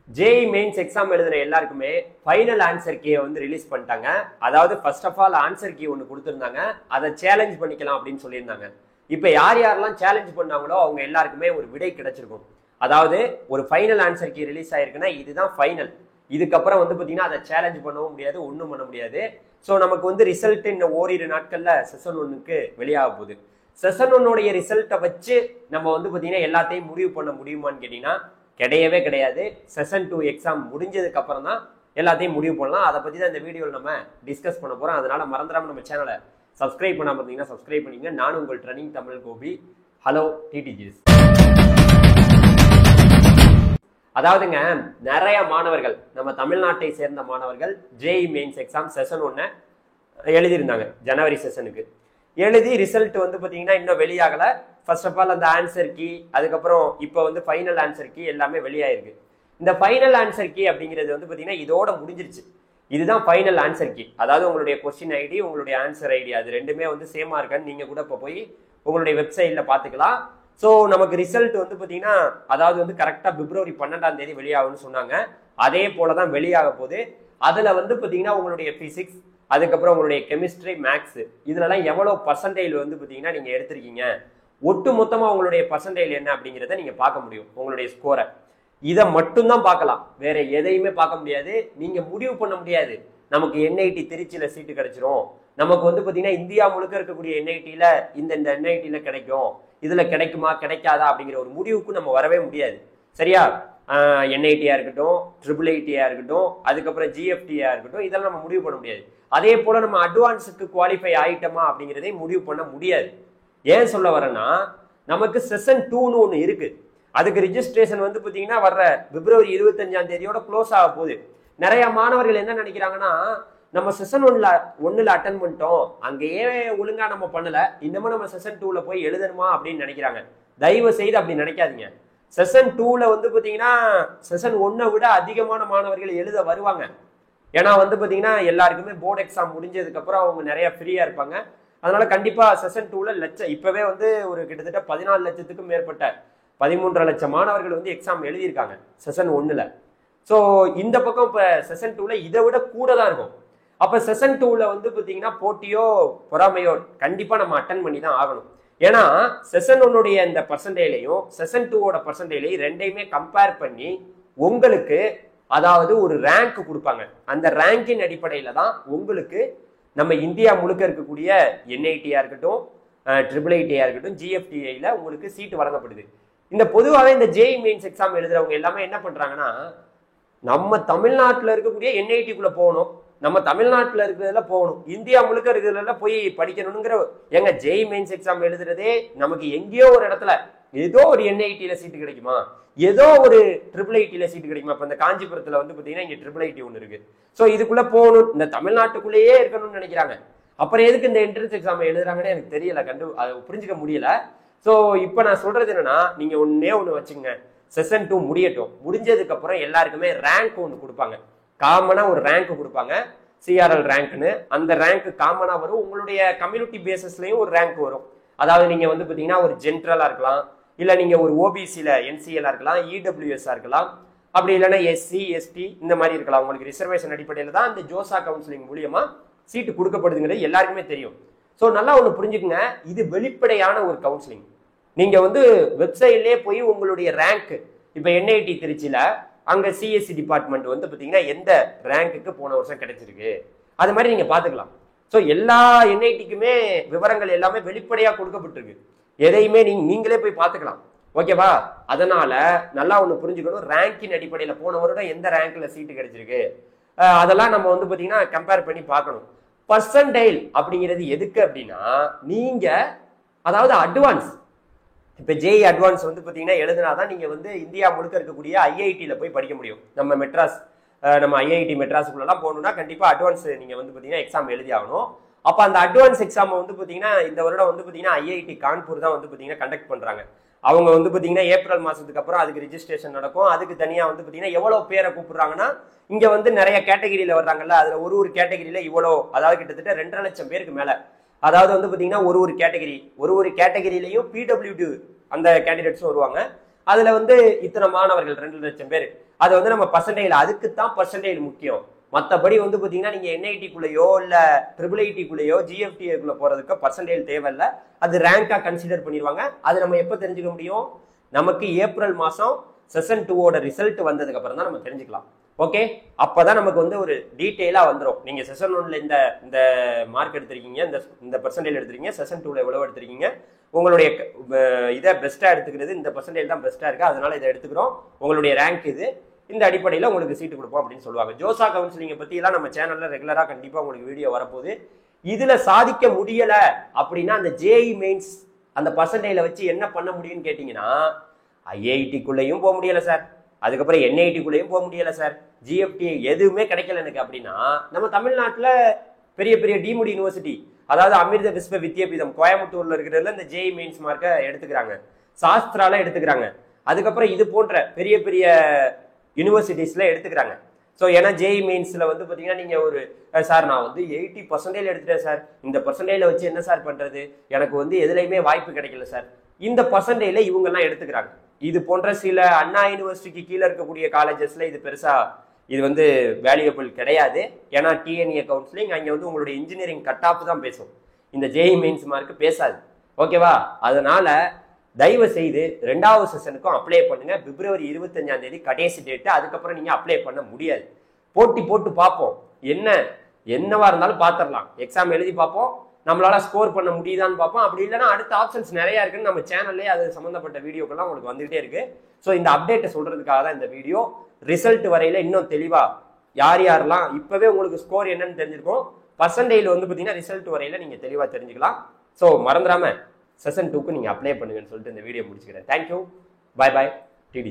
JE mains exam எழுதுற எல்லாருக்குமே final answer கீயை வந்து ரிலீஸ் பண்ணிட்டாங்க. அதாவது first of all answer key ஒன்று கொடுத்துருந்தாங்க, அதை சேலஞ்ச் பண்ணிக்கலாம் அப்படின்னு சொல்லியிருந்தாங்க. இப்போ யார் யாரெல்லாம் சேலஞ்ச் பண்ணாங்களோ அவங்க எல்லாருக்குமே ஒரு விடை கிடைச்சிருக்கும். அதாவது ஒரு ஃபைனல் ஆன்சர் கீ ரிலீஸ் ஆயிருக்குன்னா இதுதான் ஃபைனல். இதுக்கப்புறம் வந்து பார்த்தீங்கன்னா அதை சேலஞ்ச் பண்ணவும் முடியாது, ஒன்றும் பண்ண முடியாது. ஸோ நமக்கு வந்து ரிசல்ட் இன்னும் ஓரிரு நாட்களில் செஷன் 1க்கு வெளியாக போகுது. செஷன் 1 ரிசல்ட்டை வச்சு நம்ம வந்து பார்த்தீங்கன்னா எல்லாத்தையும் முடிவு பண்ண முடியுமான்னு கேட்டிங்கன்னா கிடையவே கிடையாது. செஷன் 2 எக்ஸாம் முடிஞ்சதுக்கு அப்புறம் தான் எல்லாத்தையும் முடிவு பண்ணலாம். அதை பற்றி தான் இந்த வீடியோவில் நம்ம டிஸ்கஸ் பண்ண போகிறோம். அதனால மறந்துடாம நம்ம சேனலை சப்ஸ்கிரைப் பண்ணாமல் இருந்தீங்கன்னா சப்ஸ்கிரைப் பண்ணிங்க. நான் உங்கள் ட்ரெனிங் தமிழ் கோபி. ஹலோ டிடிஜிஸ். அதாவதுங்க, நிறைய மாணவர்கள், நம்ம தமிழ்நாட்டை சேர்ந்த மாணவர்கள் ஜேஇ மெயின்ஸ் எக்ஸாம் செஷன் 1 எழுதியிருந்தாங்க. ஜனவரி செஷனுக்கு எழுதி ரிசல்ட் வந்து பார்த்தீங்கன்னா இன்னும் வெளியாகலை. ஃபர்ஸ்ட் ஆஃப் ஆல் அந்த ஆன்சர் கீ, அதுக்கப்புறம் இப்போ வந்து ஃபைனல் ஆன்சர் கீ எல்லாமே வெளியாயிருக்கு. இந்த ஃபைனல் ஆன்சர் கீ அப்படிங்கிறது வந்து பார்த்தீங்கன்னா இதோட முடிஞ்சிருச்சு. இதுதான் ஃபைனல் ஆன்சர் கீ. அதாவது உங்களுடைய கொஸ்டின் ஐடி, உங்களுடைய ஆன்சர் ஐடி, அது ரெண்டுமே வந்து சேமா இருக்கான்னு நீங்கள் கூட இப்போ போய் உங்களுடைய வெப்சைட்டில் பார்த்துக்கலாம். ஸோ நமக்கு ரிசல்ட் வந்து பார்த்தீங்கன்னா அதாவது வந்து கரெக்டாக பிப்ரவரி 12ஆம் தேதி வெளியாகும்னு சொன்னாங்க. அதே போல தான் வெளியாக போகுது. அதில் வந்து பார்த்தீங்கன்னா உங்களுடைய பிசிக்ஸ், அதுக்கப்புறம் உங்களுடைய கெமிஸ்ட்ரி, மேக்ஸ், இதுலலாம் எவ்வளோ பர்சன்டேஜ் வந்து பார்த்தீங்கன்னா நீங்கள் எடுத்திருக்கீங்க, ஒட்டு மொத்தமாக உங்களுடைய பர்சன்டேஜ் என்ன அப்படிங்கிறத நீங்கள் பார்க்க முடியும். உங்களுடைய ஸ்கோரை இதை மட்டும்தான் பார்க்கலாம், வேற எதையுமே பார்க்க முடியாது. நீங்கள் முடிவு பண்ண முடியாது நமக்கு என்ஐடி திருச்சியில் சீட்டு கிடைச்சிரும், நமக்கு வந்து பார்த்தீங்கன்னா இந்தியா முழுக்க இருக்கக்கூடிய என்ஐடியில் இந்த என்ஐடியில் கிடைக்கும், இதில் கிடைக்குமா கிடைக்காதா அப்படிங்கிற ஒரு முடிவுக்கு நம்ம வரவே முடியாது. சரியா? என்ஐடியா இருக்கட்டும், ட்ரிபிள் ஐடியா இருக்கட்டும், அதுக்கப்புறம் ஜிஎஃப்டியா இருக்கட்டும், இதெல்லாம் நம்ம முடிவு பண்ண முடியாது. அதே போல நம்ம அட்வான்ஸுக்கு குவாலிஃபை ஆயிட்டோமா அப்படிங்கிறதை முடிவு பண்ண முடியாது. ஏன் சொல்ல வரேன்னா, நமக்கு செஷன் 2ன்னு ஒன்று இருக்கு. அதுக்கு ரிஜிஸ்ட்ரேஷன் வந்து பார்த்தீங்கன்னா வர்ற பிப்ரவரி 25ஆம் தேதியோட க்ளோஸ் ஆக போகுது. நிறைய மாணவர்கள் என்ன நினைக்கிறாங்கன்னா, நம்ம செஷன் 1ல அட்டன் பண்ணிட்டோம், அங்கேயே ஒழுங்கா நம்ம பண்ணல, இன்னமும் நம்ம செஷன் 2ல போய் எழுதணுமா அப்படின்னு நினைக்கிறாங்க. தயவு செய்து அப்படி நினைக்காதீங்க. செஷன் 2ல வந்து பார்த்தீங்கன்னா செஷன் 1 விட அதிகமான மாணவர்கள் எழுத வருவாங்க. ஏன்னா வந்து பார்த்தீங்கன்னா எல்லாருக்குமே போர்டு எக்ஸாம் முடிஞ்சதுக்கு அப்புறம் அவங்க நிறைய ஃப்ரீயா இருப்பாங்க. அதனால கண்டிப்பா செஷன் 2ல லட்சம், இப்பவே வந்து ஒரு கிட்டத்தட்ட 14 லட்சத்துக்கும் மேற்பட்ட 13.5 லட்சம் மாணவர்கள் வந்து எக்ஸாம் எழுதியிருக்காங்க செஷன் 1ல. ஸோ இந்த பக்கம் இப்போ செஷன் 2ல இதை விட கூட தான் இருக்கும். அப்போ செஷன் 2ல வந்து பார்த்தீங்கன்னா போட்டியோ பொறாமையோ கண்டிப்பா நம்ம அட்டன் பண்ணி தான் ஆகணும். ஏன்னா செஷன் 1 இந்த பர்சன்டேஜையும் செஷன் 2 பர்சன்டேஜையும் ரெண்டையுமே கம்பேர் பண்ணி உங்களுக்கு அதாவது ஒரு ரேங்க் கொடுப்பாங்க. அந்த ரேங்கின் அடிப்படையில தான் உங்களுக்கு நம்ம இந்தியா முழுக்க இருக்கக்கூடிய என்ஐடியா இருக்கட்டும், ட்ரிபிள் ஐடியா இருக்கட்டும், ஜிஎஃப்டிஐல உங்களுக்கு சீட்டு வழங்கப்படுது. இந்த பொதுவாகவே இந்த ஜேஇ மெயின்ஸ் எக்ஸாம் எழுதுறவங்க எல்லாமே என்ன பண்றாங்கன்னா, நம்ம தமிழ்நாட்டில் இருக்கக்கூடிய என்ஐடிக்குள்ள போகணும், நம்ம தமிழ்நாட்டில் இருக்கிறதுல போகணும், இந்தியா முழுக்க இருக்கிறதுல போய் படிக்கணுங்கிற. எங்க ஜேஇ மெயின்ஸ் எக்ஸாம் எழுதுறதே நமக்கு எங்கேயோ ஒரு இடத்துல ஏதோ ஒரு என்ஐடியில சீட்டு கிடைக்குமா, ஏதோ ஒரு ட்ரிபிள் ஐடியில சீட்டு கிடைக்குமா. இப்போ இந்த காஞ்சிபுரத்தில் வந்து பார்த்தீங்கன்னா இங்கே ட்ரிபிள் ஐடி ஒன்று இருக்கு. ஸோ இதுக்குள்ள போகணும், இந்த தமிழ்நாட்டுக்குள்ளேயே இருக்கணும்னு நினைக்கிறாங்க. அப்புறம் எதுக்கு இந்த என்ட்ரன்ஸ் எக்ஸாம் எழுதுறாங்கன்னு எனக்கு தெரியல, அதை புரிஞ்சுக்க முடியல. ஸோ இப்போ நான் சொல்றது என்னன்னா, நீங்க ஒன்று வச்சுங்க, செஷன் 2 முடியட்டும், முடிஞ்சதுக்கு அப்புறம் எல்லாருக்குமே ரேங்க் ஒன்று கொடுப்பாங்க. காமனா ஒரு ரேங்க் கொடுப்பாங்க, சிஆர்எல் ரேங்க்னு. அந்த ரேங்க் காமனா வரும். உங்களுடைய கம்யூனிட்டி பேசிஸ்லயும் ஒரு ரேங்க் வரும். அதாவது நீங்க வந்து பாத்தீங்கன்னா ஒரு ஜென்ரலா இருக்கலாம், இல்ல நீங்க ஒரு ஓபிசில என்சிஎல் இருக்கலாம், இடபிள்யூஎஸ் இருக்கலாம், அப்படி இல்லைன்னா எஸ்சி எஸ்டி இந்த மாதிரி இருக்கலாம். உங்களுக்கு ரிசர்வேஷன் அடிப்படையில் தான் இந்த ஜோசா கவுன்சிலிங் மூலியமா சீட்டு கொடுக்கப்படுதுங்கிறது எல்லாருக்குமே தெரியும். ஸோ நல்லா ஒன்று புரிஞ்சுக்குங்க, இது வெளிப்படையான ஒரு கவுன்சிலிங். நீங்க வந்து வெப்சைட்லேயே போய் உங்களுடைய ரேங்க், இப்போ என்ஐடி திருச்சியில அங்க சிஎஸ்சி டிபார்ட்மெண்ட் வந்து பார்த்தீங்கன்னா எந்த ரேங்க்குக்கு போன வருஷம் கிடைச்சிருக்கு, அது மாதிரி நீங்க பார்த்துக்கலாம். ஸோ எல்லா என்ஐடிக்குமே விவரங்கள் எல்லாமே வெளிப்படையாக கொடுக்கப்பட்டிருக்கு. எதையுமே நீங்களே போய் பார்த்துக்கலாம். ஓகேவா? அதனால நல்லா ஒன்று புரிஞ்சுக்கணும், ரேங்கின் அடிப்படையில் போன வருடம் எந்த ரேங்க்ல சீட்டு கிடைச்சிருக்கு அதெல்லாம் நம்ம வந்து பார்த்தீங்கன்னா கம்பேர் பண்ணி பார்க்கணும். பர்சன்டைல் அப்படிங்கிறது எதுக்கு அப்படின்னா, நீங்க அதாவது அட்வான்ஸ், இப்போ ஜேஇ அட்வான்ஸ் வந்து பார்த்தீங்கன்னா எழுதினாதான் நீங்க வந்து இந்தியா முழுக்க இருக்கக்கூடிய ஐஐடியில் போய் படிக்க முடியும். நம்ம மெட்ராஸ், நம்ம ஐஐடி மெட்ராஸுக்குள்ளலாம் போகணும்னா கண்டிப்பாக அட்வான்ஸ் நீங்கள் வந்து பார்த்தீங்கன்னா எக்ஸாம் எழுதி ஆகணும். அப்போ அந்த அட்வான்ஸ் எக்ஸாம் வந்து பார்த்தீங்கன்னா இந்த வருடம் வந்து பார்த்தீங்கன்னா ஐஐடி கான்பூர் தான் வந்து பார்த்தீங்கன்னா கண்டக்ட் பண்ணுறாங்க. அவங்க வந்து பார்த்தீங்கன்னா ஏப்ரல் மாதத்துக்கு அப்புறம் அதுக்கு ரிஜிஸ்ட்ரேஷன் நடக்கும். அதுக்கு தனியாக வந்து பார்த்தீங்கன்னா எவ்வளோ பேரை கூப்பிடுறாங்கன்னா, இங்கே வந்து நிறைய கேட்டகிரியில் வர்றாங்கல்ல, அதில் ஒரு கேட்டகிரியில் இவ்வளோ, அதாவது கிட்டத்தட்ட 2.5 லட்சம் பேருக்கு மேலே. அதாவது வந்து பார்த்தீங்கன்னா ஒரு கேட்டகிரியிலையும் பிடபிள்யூடி அந்த கேண்டிடேட்ஸும் வருவாங்க. அதுல வந்து இத்தனை மாணவர்கள் 2 லட்சம் பேர், அது வந்து நம்ம பர்சன்டேஜ், அதுக்குத்தான் பர்சன்டேஜ் முக்கியம். மற்றபடி வந்து பாத்தீங்கன்னா நீங்க NIT-குள்ளேயோ இல்ல IIIT-குள்ளேயோ GFTA-குள்ள போறதுக்கு பர்சன்டேஜ் தேவையில்லை. அது ரேங்கா கன்சிடர் பண்ணிடுவாங்க. அது நம்ம எப்ப தெரிஞ்சுக்க முடியும்? நமக்கு ஏப்ரல் மாசம் செஷன் 2ஓட ரிசல்ட் வந்ததுக்கு அப்புறம் தான் நம்ம தெரிஞ்சுக்கலாம். ஓகே, அப்பதான் நமக்கு வந்து ஒரு டீட்டெயிலா வந்துடும். நீங்க செஷன் 1ல இந்த மார்க் எடுத்திருக்கீங்க, இந்த பர்சன்டேஜ் எடுத்திருக்கீங்க, செஷன் 2ல எவ்வளவு எடுத்திருக்கீங்க, உங்களுடைய இதை பெஸ்டா எடுத்துக்கிறது இந்த பர்சன்டேஜ் தான் பெஸ்டா இருக்கு, அதனால இதை எடுத்துக்கிறோம், உங்களுடைய ரேங்க் இது, இந்த அடிப்படையில் உங்களுக்கு சீட்டு கொடுப்போம் அப்படின்னு சொல்லுவாங்க. ஜோசா கவுன்சிலிங்கை பத்தி எல்லாம் நம்ம சேனல்ல ரெகுலரா கண்டிப்பா உங்களுக்கு வீடியோ வரப்போகுது. இதுல சாதிக்க முடியல அப்படின்னா அந்த JEE மெயின்ஸ் அந்த பர்சன்டேஜ்ல வச்சு என்ன பண்ண முடியும்னு கேட்டீங்கன்னா, IIT-குள்ளேயும் போக முடியல சார், அதுக்கப்புறம் NIT-குள்ளேயும் போக முடியல சார், GFTA எதுவுமே கிடைக்கல எனக்கு அப்படின்னா, நம்ம தமிழ்நாட்டில் பெரிய பெரிய டீம்டு யூனிவர்சிட்டி, அதாவது அமிர்த விஸ்வ வித்யாபீடம் கோயம்புத்தூர்ல இருக்கிறதுல இந்த JEE மெயின்ஸ் மார்க்கை எடுத்துக்கிறாங்க, சாஸ்திரால எடுத்துக்கிறாங்க, அதுக்கப்புறம் இது போன்ற பெரிய பெரிய யூனிவர்சிட்டிஸ்ல எடுத்துக்கிறாங்க. ஸோ ஏன்னா JEE மெயின்ஸ்ல வந்து பார்த்தீங்கன்னா நீங்க ஒரு சார் நான் வந்து 80% எடுத்துட்டேன் சார், இந்த பர்சன்டேஜ்ல வச்சு என்ன சார் பண்றது, எனக்கு வந்து எதுலையுமே வாய்ப்பு கிடைக்கல சார், இந்த பர்சன்டேஜ்ல இவங்கெல்லாம் எடுத்துக்கிறாங்க. இது போன்ற சில அண்ணா யூனிவர்சிட்டிக்கு கீழே இருக்கக்கூடிய காலேஜஸ்ல இது பெருசா இது வந்து வேல்யூபிள் கிடையாது. ஏன்னா TNA கவுன்சிலிங் அங்கே வந்து உங்களுடைய இன்ஜினியரிங் கட் ஆஃப் தான் பேசும், இந்த JEE மெயின்ஸ் மார்க் பேசாது. ஓகேவா? அதனால தயவு செய்து 2வது செஷனுக்கும் அப்ளை பண்ணுங்க. பிப்ரவரி 25ஆம் தேதி கடைசி டேட்டு, அதுக்கப்புறம் நீங்க அப்ளை பண்ண முடியாது. போட்டு பார்ப்போம், என்னவா இருந்தாலும் பார்த்துடலாம், எக்ஸாம் எழுதி பார்ப்போம், நம்மளால ஸ்கோர் பண்ண முடியுதான்னு பார்ப்போம். அப்படி இல்லைன்னா அடுத்த ஆப்ஷன்ஸ் நிறைய இருக்குன்னு நம்ம சேனல்லே அது சம்பந்தப்பட்ட வீடியோக்கெல்லாம் உங்களுக்கு வந்துகிட்டே இருக்கு. ஸோ இந்த அப்டேட்டை சொல்றதுக்காக தான் இந்த வீடியோ. ரிசல்ட் வரையில இன்னும் தெளிவா யாரெல்லாம் இப்பவே உங்களுக்கு ஸ்கோர் என்னன்னு தெரிஞ்சிருக்கும், பர்சன்டேஜ் வந்து பார்த்தீங்கன்னா ரிசல்ட் வரையில நீங்க தெளிவா தெரிஞ்சுக்கலாம். ஸோ மறந்துடாம செஷன் 2க்கு நீங்க அப்ளை பண்ணுங்கன்னு சொல்லிட்டு இந்த வீடியோ முடிச்சுக்கிறேன். Thank you, bye bye, TD.